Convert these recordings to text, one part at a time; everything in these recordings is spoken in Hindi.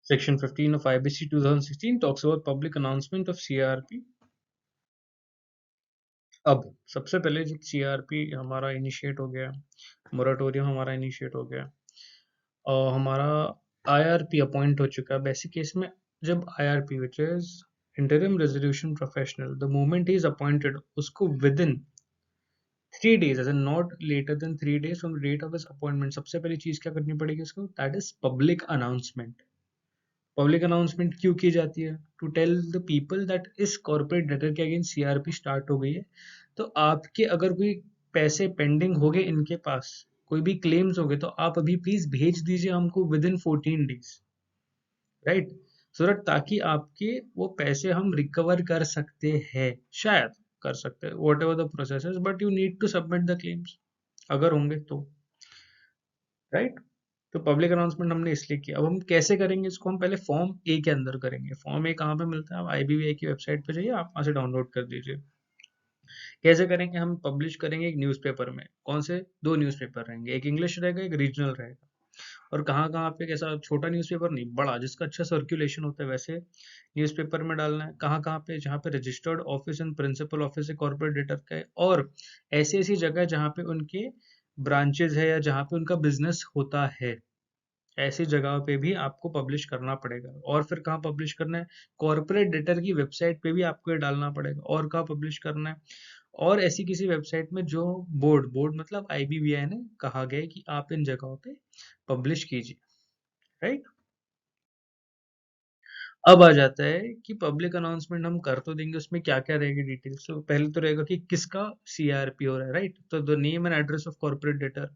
Section 15 of IBC 2016 talks about public announcement of CRP. अब सबसे पहले जब CRP हमारा इनिशिएट हो गया, मोराटोरियम हमारा इनिशिएट हो गया और हमारा IRP अपॉइंट हो चुका है। बेसिक केस में जब IRP which is interim resolution professional, the moment he is appointed, उसको within 3 days, as not later than 3 days from the date of his appointment, सबसे पहली चीज क्या करनी पड़ेगी उसको, that is public announcement. Public announcement क्यों की जाती है? To tell the people that इस कॉर्पोरेट डेटर के अगेंस्ट CRP स्टार्ट हो गई है, तो आपके अगर कोई पैसे पेंडिंग हो गए, इनके पास कोई भी क्लेम्स हो गए, तो आप अभी प्लीज भेज दीजिए हमको with in 14 days, right? So that ताकि आपके वो पैसे हम रिकवर कर सकते हैं, शायद कर सकते हैं, whatever the process, but you need to submit the claims अगर होंगे तो, राइट? तो पब्लिक अनाउंसमेंट हमने इसलिए किया। अब हम कैसे करेंगे इसको? हम पहले फॉर्म ए के अंदर करेंगे। फॉर्म ए कहाँ पे मिलता है? आप IBVI की वेबसाइट पे जाइए, आप वहाँ से डाउनलोड कर दीजिए। कैसे करेंगे? हम पब्लिश करेंगे एक न्यूज़पेपर में। कौन से? 2 न्यूज़पेपर रहेंगे, एक इंग्लिश रहेगा, एक रीजनल रहेगा। और कहाँ कहाँ पे, कैसा छोटा न्यूज़पेपर नहीं, बड़ा, जिसका अच्छा सर्कुलेशन होता है वैसे न्यूज़पेपर में डालना है। कहाँ कहाँ पे? जहाँ पे registered office and principal office है कॉर्पोरेट डेटर का है, और ऐसी ऐसी जगह जहाँ पे उनके ब्रांचेज है या जहाँ पे उनका बिजनेस होता है, ऐसी जगह पे भी आपको पब्लिश करना पड़ेगा। और फिर कहाँ पब्लिश करना है? कॉर्पोरेट डेटर की वेबसाइट पे भी आपको ये डालना पड़ेगा। और कहाँ पब्लिश करना है? और ऐसी किसी वेबसाइट में जो बोर्ड बोर्ड मतलब IBVI ने कहा गया है कि आप इन जगहों पे पब्लिश कीजिए, राइट? अब आ जाता है कि पब्लिक अनाउंसमेंट हम कर तो देंगे, उसमें क्या क्या रहेगी डिटेल्स। तो पहले तो रहेगा कि किसका CRP हो रहा है, राइट? तो the name and address of corporate debtor,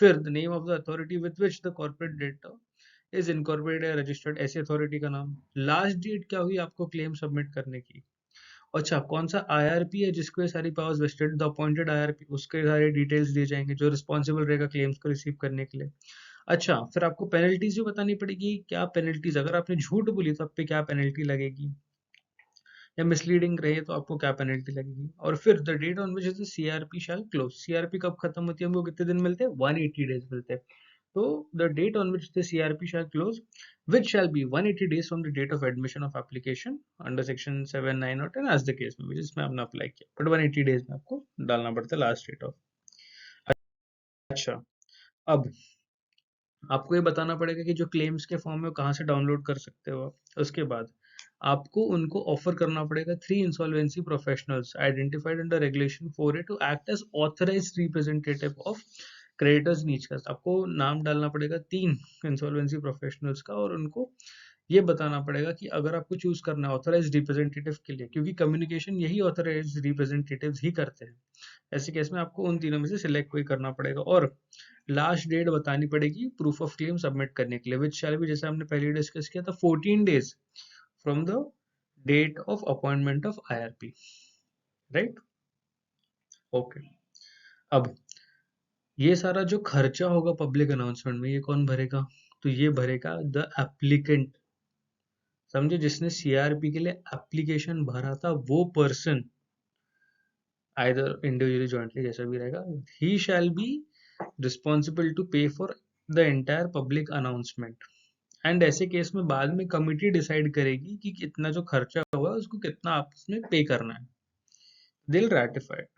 फिर the name of the authority with which the corporate debtor is incorporated या रजिस्टर्ड, ऐसी अथॉरिटी का नाम। लास्ट डेट क्या हुई आपको क्लेम सबमिट करने की। अच्छा, कौन सा IRP है जिसको ये सारी powers vested, the appointed IRP, उसके सारे डिटेल्स दिए जाएंगे, जो रिस्पॉन्सिबल रहेगा क्लेम्स को रिसीव करने के लिए। अच्छा, फिर आपको पेनल्टीज भी बतानी पड़ेगी। क्या पेनल्टीज? अगर आपने झूठ बोली तो आप पे क्या पेनल्टी लगेगी, या मिसलीडिंग रहे तो आपको क्या पेनल्टी लगेगी। और फिर the date on which the CRP shall close, CRP कब खत्म होती है, हमको कितने दिन मिलते हैं? 180 डेज मिलते हैं। So the date on which the CRP shall close, which shall be 180 days from the date of admission of application under section 7, 9 or 10 as the case में भी, जिसमें आपने अप्लाई किया, बट 180 डेज में आपको डालना पड़ता है लास्ट डेट ऑफ। अच्छा, अब आपको ये बताना पड़ेगा कि जो क्लेम्स के फॉर्म है कहाँ से डाउनलोड कर सकते हो आप। उसके बाद आपको उनको ऑफर करना पड़ेगा 3 insolvency professionals identified under regulation 4A to act as authorised representative of creditors नीच का। आपको नाम डालना पड़ेगा 3 इंसॉल्वेंसी प्रोफेशनल्स का, और उनको ये बताना पड़ेगा कि अगर आपको चूज करना है ऑथराइज्ड रिप्रेजेंटेटिव के लिए, क्योंकि कम्युनिकेशन यही ऑथराइज्ड रिप्रेजेंटेटिव्स ही करते हैं, ऐसे केस में आपको उन तीनों में से सिलेक्ट कोई करना पड़ेगा। और लास्ट डेट बतानी पड़ेगी प्रूफ ऑफ क्लेम सबमिट करने के लिए, विच शैल बी, जैसे हमने पहले डिस्कस किया था, 14 days from the date of appointment of IRP, right? Okay. अब ये सारा जो खर्चा होगा पब्लिक अनाउंसमेंट में, ये कौन भरेगा? तो ये भरेगा द एप्लीकेंट। समझे? जिसने CRP के लिए एप्लीकेशन भरा था वो पर्सन, आइदर इंडिविजुअली जॉइंटली, जैसा भी रहेगा, ही शैल बी रिस्पॉन्सिबल टू पे for the entire public announcement. And ऐसे केस में बाद में कमिटी डिसाइड करेगी कि कितना जो खर्चा हुआ है उसको कितना आपस में पे करना है, दिल रैटिफाइड।